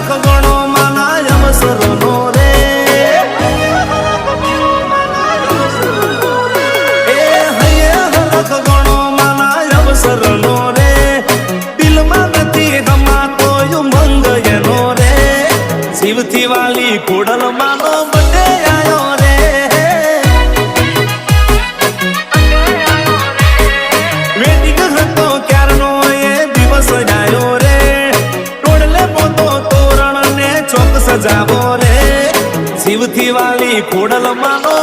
હરખ ગણો માના અવસરનો રે એ હૈયે હરખ ગણો માના અવસરનો રે દિલમાં નથી ગમાતો ઉમંગ એનો રે શિવથી વાલી ખોડલ માનો બડે આયો રે વેદિક હતો ક્યારનો એ દિવસ આયો રે ટોળલે પોતો તોરણ ને ચોક સજાવો રે શિવથી વાલી ખોડલ માનો